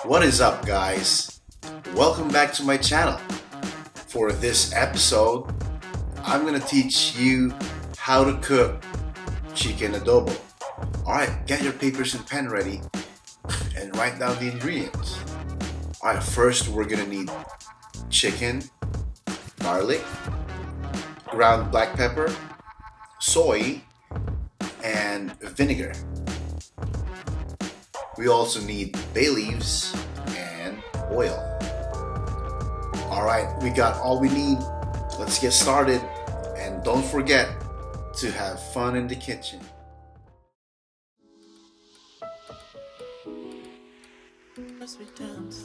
What is up, guys? Welcome back to my channel. For this episode, I'm gonna teach you how to cook chicken adobo. Alright, get your papers and pen ready and write down the ingredients. Alright, first we're gonna need chicken, garlic, ground black pepper, soy, and vinegar. We also need bay leaves and oil. Alright, we got all we need. Let's get started, and don't forget to have fun in the kitchen. As we dance,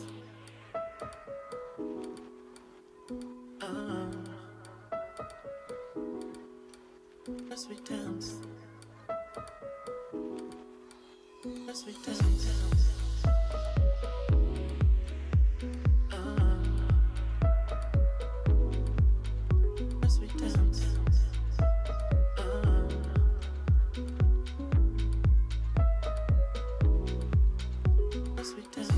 as we dance, as we dance, as we dance, as we dance.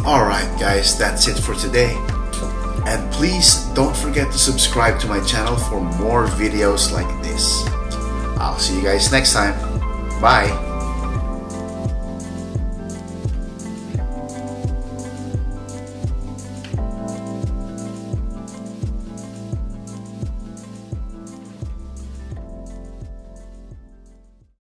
Alright guys, that's it for today. And please don't forget to subscribe to my channel for more videos like this. I'll see you guys next time. Bye!